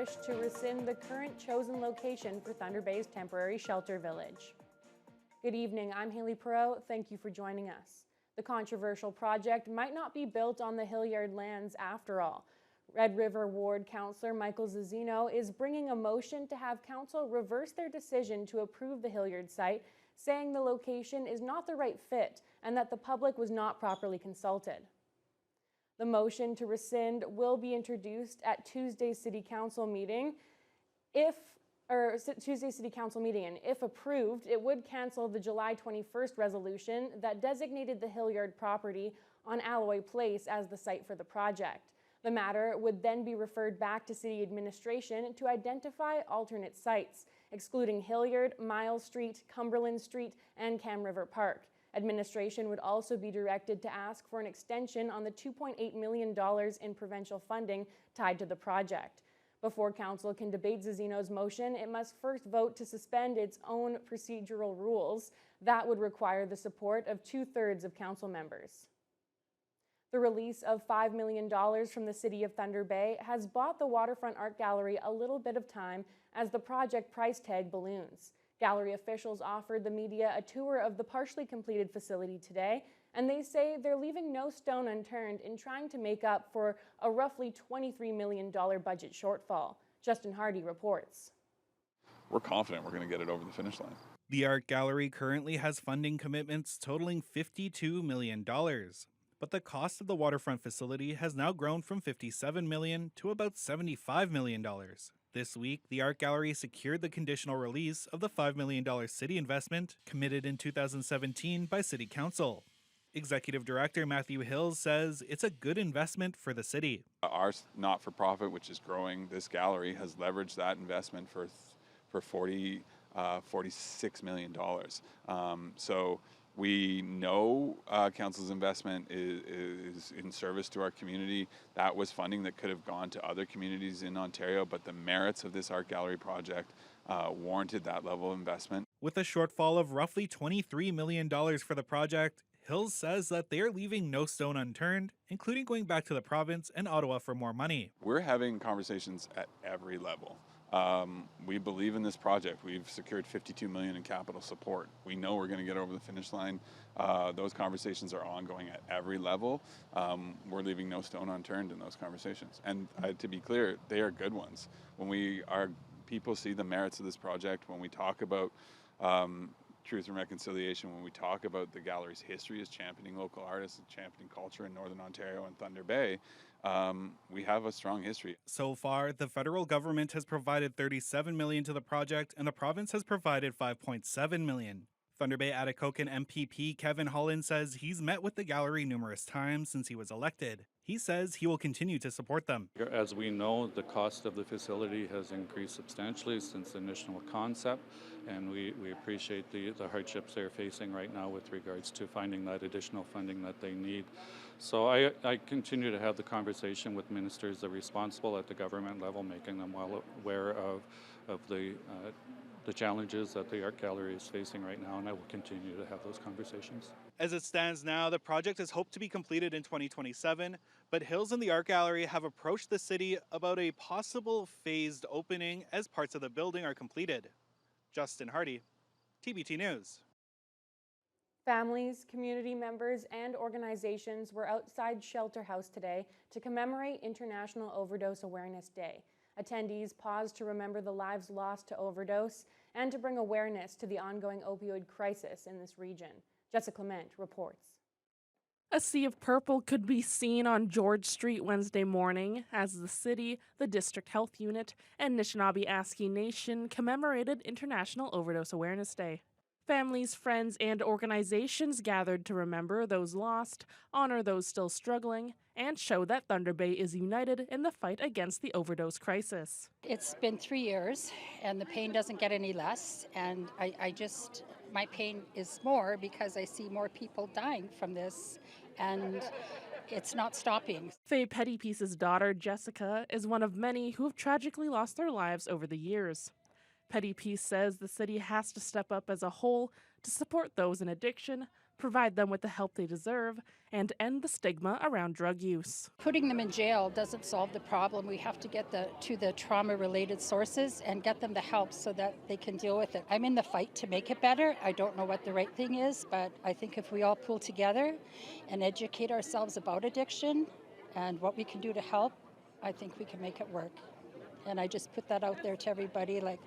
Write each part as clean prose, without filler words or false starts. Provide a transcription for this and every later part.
push to rescind the current chosen location for Thunder Bay's temporary shelter village. Good evening, I'm Haley Perot. Thank you for joining us. The controversial project might not be built on the Hilliard lands after all. Red River Ward Councillor Michael Zizzino is bringing a motion to have council reverse their decision to approve the Hilliard site, saying the location is not the right fit and that the public was not properly consulted. The motion to rescind will be introduced at Tuesday's City Council meeting. And if approved, it would cancel the July 21st resolution that designated the Hilliard property on Alloy Place as the site for the project. The matter would then be referred back to City Administration to identify alternate sites, excluding Hilliard, Miles Street, Cumberland Street, and Cam River Park. Administration would also be directed to ask for an extension on the $2.8 million in provincial funding tied to the project. Before Council can debate Zizzino's motion, it must first vote to suspend its own procedural rules. That would require the support of 2/3 of Council members. The release of $5 million from the City of Thunder Bay has bought the Waterfront Art Gallery a little bit of time as the project price tag balloons. Gallery officials offered the media a tour of the partially completed facility today, and they say they're leaving no stone unturned in trying to make up for a roughly $23 million budget shortfall. Justin Hardy reports. We're confident we're going to get it over the finish line. The art gallery currently has funding commitments totaling $52 million. But the cost of the waterfront facility has now grown from $57 million to about $75 million. This week, the art gallery secured the conditional release of the $5 million city investment committed in 2017 by City Council. Executive Director Matthew Hills says it's a good investment for the city. Our not-for-profit, which is growing this gallery, has leveraged that investment for $46 million. So we know Council's investment is in service to our community. That was funding that could have gone to other communities in Ontario, but the merits of this art gallery project warranted that level of investment. With a shortfall of roughly $23 million for the project, Hills says that they are leaving no stone unturned, including going back to the province and Ottawa for more money. We're having conversations at every level. We believe in this project. We've secured $52 million in capital support. We know we're going to get over the finish line. Those conversations are ongoing at every level. We're leaving no stone unturned in those conversations. And to be clear, they are good ones. When people see the merits of this project, when we talk about truth and reconciliation, when we talk about the gallery's history as championing local artists and championing culture in Northern Ontario and Thunder Bay, we have a strong history. So far, the federal government has provided $37 million to the project, and the province has provided $5.7 million. Thunder Bay Atikokan MPP Kevin Holland says he's met with the gallery numerous times since he was elected. He says he will continue to support them. As we know, the cost of the facility has increased substantially since the initial concept, and we appreciate the hardships they're facing right now with regards to finding that additional funding that they need. So I continue to have the conversation with ministers that are responsible at the government level, making them well aware of the challenges that the art gallery is facing right now, and I will continue to have those conversations. As it stands now, the project is hoped to be completed in 2027, but Hills and the art gallery have approached the city about a possible phased opening as parts of the building are completed. Justin Hardy, TBT News. Families, community members, and organizations were outside Shelter House today to commemorate International Overdose Awareness Day. Attendees paused to remember the lives lost to overdose and to bring awareness to the ongoing opioid crisis in this region. Jessica Clement reports. A sea of purple could be seen on George Street Wednesday morning as the city, the District Health Unit, and Anishinaabe-Aski Nation commemorated International Overdose Awareness Day. Families, friends, and organizations gathered to remember those lost, honor those still struggling, and show that Thunder Bay is united in the fight against the overdose crisis. It's been 3 years, and the pain doesn't get any less, and my pain is more because I see more people dying from this, and it's not stopping. Faye Pettypiece's daughter, Jessica, is one of many who have tragically lost their lives over the years. Petty Peace says the city has to step up as a whole to support those in addiction, provide them with the help they deserve, and end the stigma around drug use. Putting them in jail doesn't solve the problem. We have to get to the trauma-related sources and get them the help so that they can deal with it. I'm in the fight to make it better. I don't know what the right thing is, but I think if we all pull together and educate ourselves about addiction and what we can do to help, I think we can make it work. And I just put that out there to everybody, like,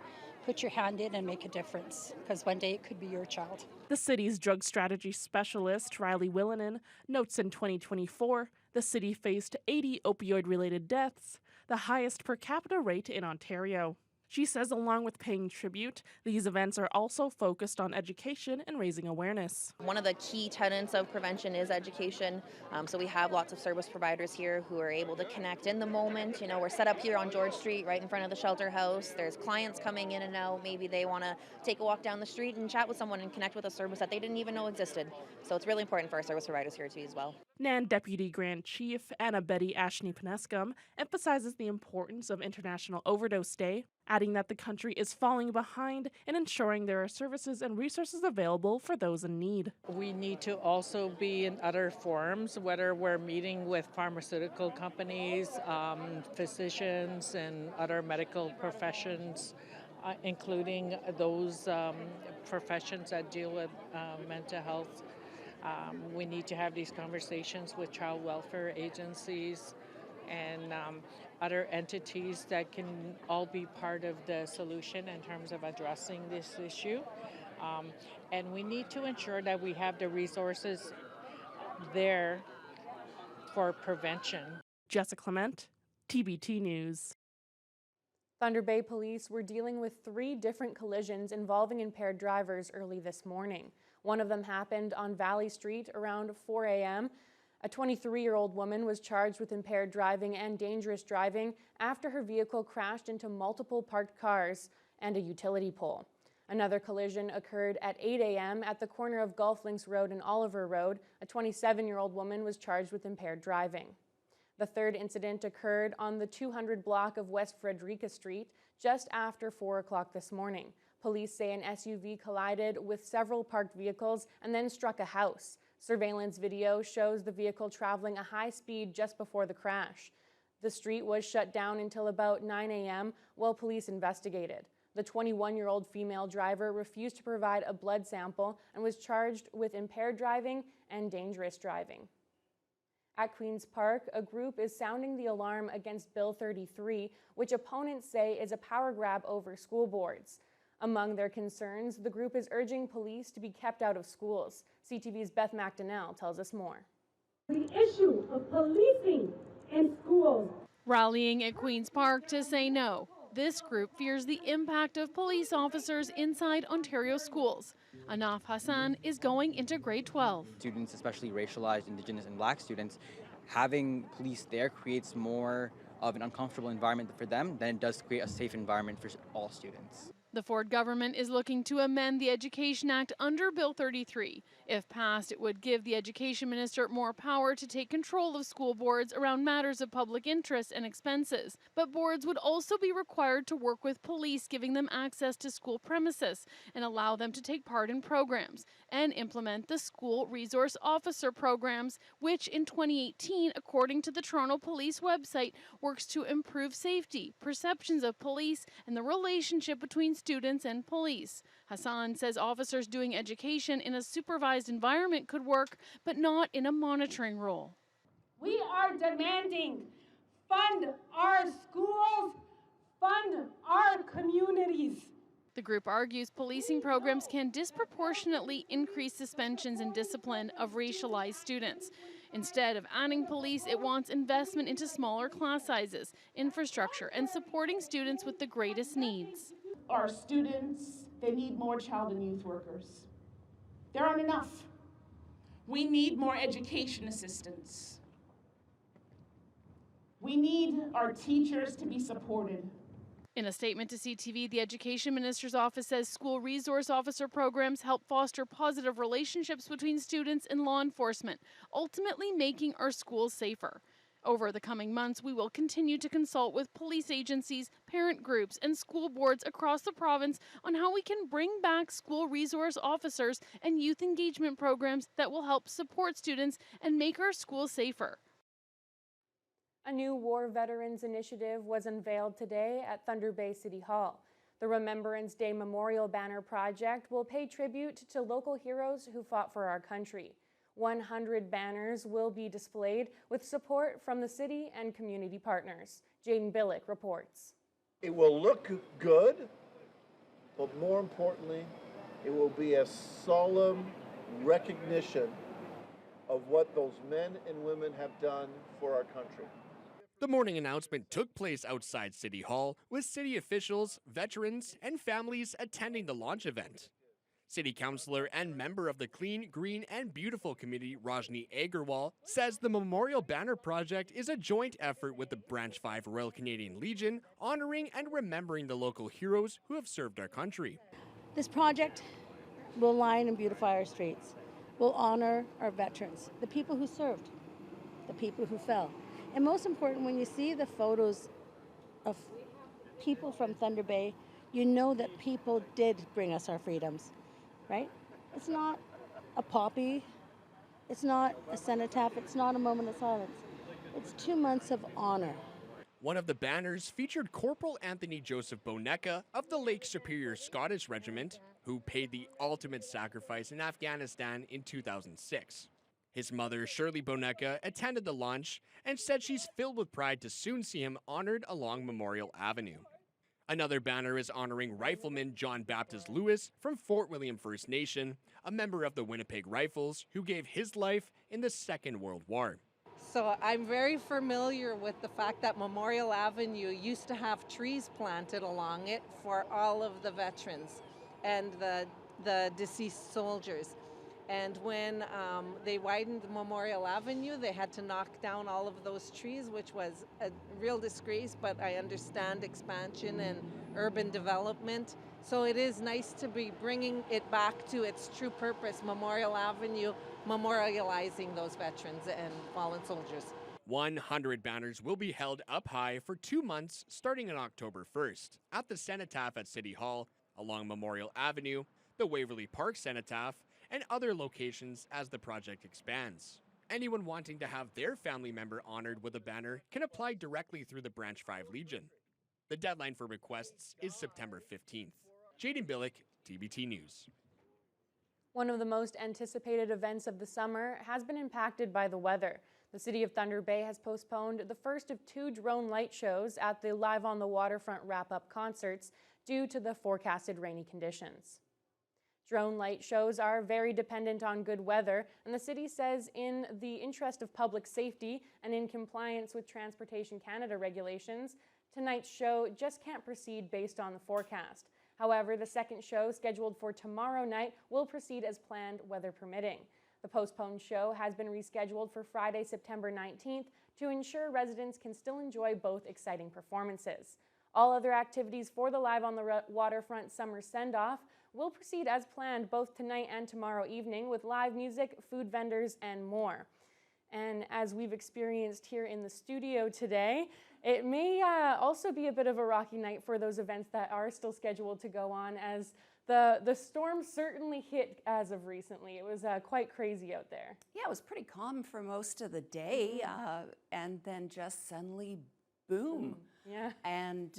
put your hand in and make a difference, because one day it could be your child. The city's drug strategy specialist, Riley Willinen, notes in 2024, the city faced 80 opioid-related deaths, the highest per capita rate in Ontario. She says along with paying tribute, these events are also focused on education and raising awareness. One of the key tenets of prevention is education. So we have lots of service providers here who are able to connect in the moment. You know, we're set up here on George Street right in front of the shelter house. There's clients coming in and out. Maybe they want to take a walk down the street and chat with someone and connect with a service that they didn't even know existed. So it's really important for our service providers here too as well. NAN Deputy Grand Chief Anna Betty Ashney-Penescum emphasizes the importance of International Overdose Day, adding that the country is falling behind in ensuring there are services and resources available for those in need. We need to also be in other forums, whether we're meeting with pharmaceutical companies, physicians, and other medical professions, including those professions that deal with mental health. We need to have these conversations with child welfare agencies and other entities that can all be part of the solution in terms of addressing this issue. And we need to ensure that we have the resources there for prevention. Jessica Clement, TBT News. Thunder Bay police were dealing with 3 different collisions involving impaired drivers early this morning. One of them happened on Valley Street around 4 a.m. A 23-year-old woman was charged with impaired driving and dangerous driving after her vehicle crashed into multiple parked cars and a utility pole. Another collision occurred at 8 a.m. at the corner of Gulf Links Road and Oliver Road. A 27-year-old woman was charged with impaired driving. The third incident occurred on the 200 block of West Frederica Street just after 4 o'clock this morning. Police say an SUV collided with several parked vehicles and then struck a house. Surveillance video shows the vehicle traveling a high speed just before the crash. The street was shut down until about 9 a.m. while police investigated. The 21-year-old female driver refused to provide a blood sample and was charged with impaired driving and dangerous driving. At Queen's Park, a group is sounding the alarm against Bill 33, which opponents say is a power grab over school boards. Among their concerns, the group is urging police to be kept out of schools. CTV's Beth McDonnell tells us more. The issue of policing in schools. Rallying at Queen's Park to say no. This group fears the impact of police officers inside Ontario schools. Anaf Hassan is going into grade 12. Students, especially racialized, Indigenous, and Black students, having police there creates more of an uncomfortable environment for them than it does create a safe environment for all students. The Ford government is looking to amend the Education Act under Bill 33. If passed, it would give the Education Minister more power to take control of school boards around matters of public interest and expenses. But boards would also be required to work with police, giving them access to school premises and allow them to take part in programs and implement the school resource officer programs, which in 2018, according to the Toronto Police website, works to improve safety, perceptions of police, and the relationship between students and police. Hassan says officers doing education in a supervised environment could work, but not in a monitoring role. We are demanding fund our schools, fund our communities. The group argues policing programs can disproportionately increase suspensions and discipline of racialized students. Instead of adding police, it wants investment into smaller class sizes, infrastructure, and supporting students with the greatest needs. Our students, they need more child and youth workers. There aren't enough. We need more education assistants. We need our teachers to be supported. In a statement to CTV, the Education Minister's office says school resource officer programs help foster positive relationships between students and law enforcement, ultimately making our schools safer. Over the coming months, we will continue to consult with police agencies, parent groups, and school boards across the province on how we can bring back school resource officers and youth engagement programs that will help support students and make our schools safer. A new War Veterans Initiative was unveiled today at Thunder Bay City Hall. The Remembrance Day Memorial Banner Project will pay tribute to local heroes who fought for our country. 100 banners will be displayed with support from the city and community partners. Jaden Billick reports. It will look good, but more importantly, it will be a solemn recognition of what those men and women have done for our country. The morning announcement took place outside City Hall with city officials, veterans, and families attending the launch event. City Councillor and member of the Clean, Green, and Beautiful Committee, Rajni Agarwal, says the Memorial Banner Project is a joint effort with the Branch 5 Royal Canadian Legion, honoring and remembering the local heroes who have served our country. This project will line and beautify our streets, will honor our veterans, the people who served, the people who fell. And most important, when you see the photos of people from Thunder Bay, you know that people did bring us our freedoms, right? It's not a poppy, it's not a cenotaph, it's not a moment of silence. It's 2 months of honor. One of the banners featured Corporal Anthony Joseph Bonecka of the Lake Superior Scottish Regiment, who paid the ultimate sacrifice in Afghanistan in 2006. His mother, Shirley Bonecka, attended the launch and said she's filled with pride to soon see him honored along Memorial Avenue. Another banner is honoring Rifleman John Baptist Lewis from Fort William First Nation, a member of the Winnipeg Rifles who gave his life in the Second World War. So I'm very familiar with the fact that Memorial Avenue used to have trees planted along it for all of the veterans and the deceased soldiers. And when they widened Memorial Avenue, they had to knock down all of those trees, which was a real disgrace, but I understand expansion and urban development. So it is nice to be bringing it back to its true purpose, Memorial Avenue, memorializing those veterans and fallen soldiers. 100 banners will be held up high for 2 months starting on October 1st at the Cenotaph at City Hall, along Memorial Avenue, the Waverly Park Cenotaph, and other locations as the project expands. Anyone wanting to have their family member honored with a banner can apply directly through the Branch 5 Legion. The deadline for requests is September 15th. Jaden Billick, TBT News. One of the most anticipated events of the summer has been impacted by the weather. The City of Thunder Bay has postponed the first of 2 drone light shows at the Live on the Waterfront wrap-up concerts due to the forecasted rainy conditions. Drone light shows are very dependent on good weather, and the city says in the interest of public safety and in compliance with Transportation Canada regulations, tonight's show just can't proceed based on the forecast. However, the second show, scheduled for tomorrow night, will proceed as planned, weather permitting. The postponed show has been rescheduled for Friday, September 19th to ensure residents can still enjoy both exciting performances. All other activities for the Live on the Waterfront Summer Send-Off will proceed as planned both tonight and tomorrow evening with live music, food vendors, and more. And as we've experienced here in the studio today, it may also be a bit of a rocky night for those events that are still scheduled to go on, as the storm certainly hit as of recently. It was quite crazy out there. Yeah, it was pretty calm for most of the day, and then just suddenly, boom. Yeah. And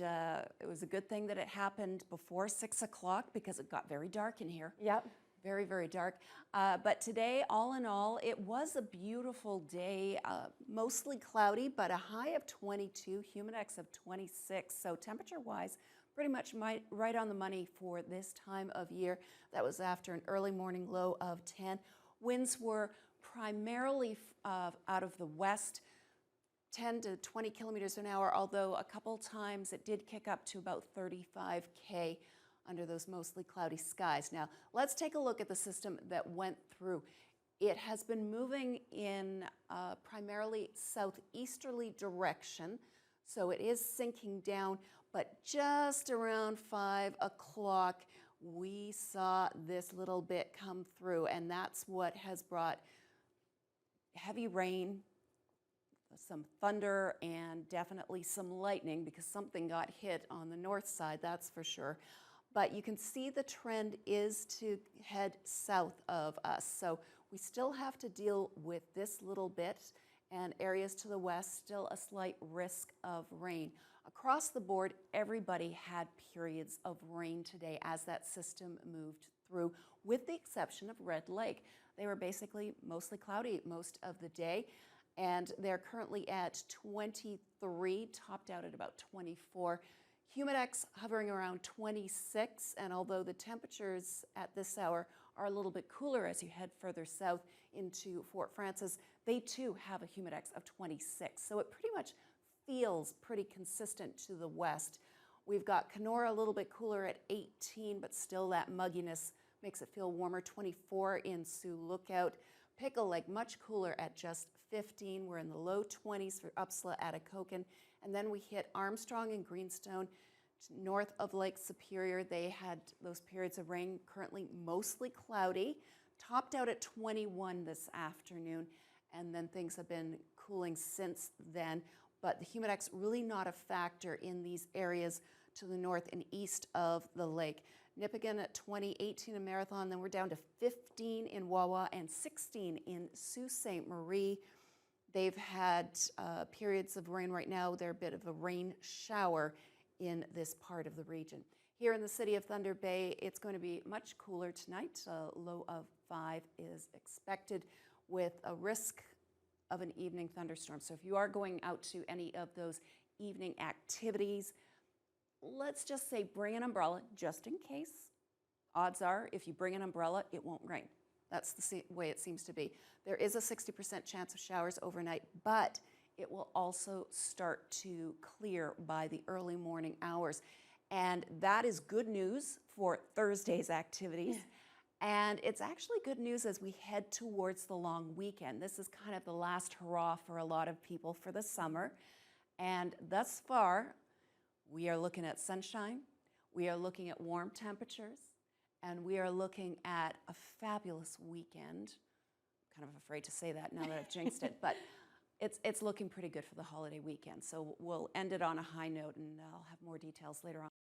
it was a good thing that it happened before 6 o'clock because it got very dark in here. Yep. Very, very dark. But today, all in all, it was a beautiful day, mostly cloudy, but a high of 22, humidex of 26. So temperature-wise, pretty much right on the money for this time of year. That was after an early morning low of 10. Winds were primarily out of the west, 10 to 20 kilometers an hour, although a couple times it did kick up to about 35 under those mostly cloudy skies. Now, let's take a look at the system that went through. It has been moving in primarily southeasterly direction, so it is sinking down, but just around 5 o'clock, we saw this little bit come through, and that's what has brought heavy rain, some thunder and definitely some lightning because something got hit on the north side, that's for sure. But you can see the trend is to head south of us. So we still have to deal with this little bit, and areas to the west, still a slight risk of rain. Across the board, everybody had periods of rain today as that system moved through, with the exception of Red Lake. They were basically mostly cloudy most of the day, and they're currently at 23, topped out at about 24. Humidex hovering around 26, and although the temperatures at this hour are a little bit cooler as you head further south into Fort Frances, they too have a Humidex of 26. So it pretty much feels pretty consistent to the west. We've got Kenora a little bit cooler at 18, but still that mugginess makes it feel warmer. 24 in Sioux Lookout. Pickle Lake much cooler at just 15. We're in the low 20s for Upsala at Atikokan. And then we hit Armstrong and Greenstone. North of Lake Superior, they had those periods of rain, currently mostly cloudy, topped out at 21 this afternoon, and then things have been cooling since then. But the Humidex really not a factor in these areas to the north and east of the lake. Nipigon at 20, 18 in Marathon, then we're down to 15 in Wawa and 16 in Sault Ste. Marie. They've had periods of rain right now. They're a bit of a rain shower in this part of the region. Here in the city of Thunder Bay, it's going to be much cooler tonight. A low of 5 is expected with a risk of an evening thunderstorm. So if you are going out to any of those evening activities, let's just say bring an umbrella just in case. Odds are if you bring an umbrella, it won't rain. That's the way it seems to be. There is a 60% chance of showers overnight, but it will also start to clear by the early morning hours. And that is good news for Thursday's activities. And it's actually good news as we head towards the long weekend. This is kind of the last hurrah for a lot of people for the summer. And thus far, we are looking at sunshine, we are looking at warm temperatures, and we are looking at a fabulous weekend. Kind of afraid to say that now that I've jinxed it, but it's looking pretty good for the holiday weekend. So we'll end it on a high note, and I'll have more details later on.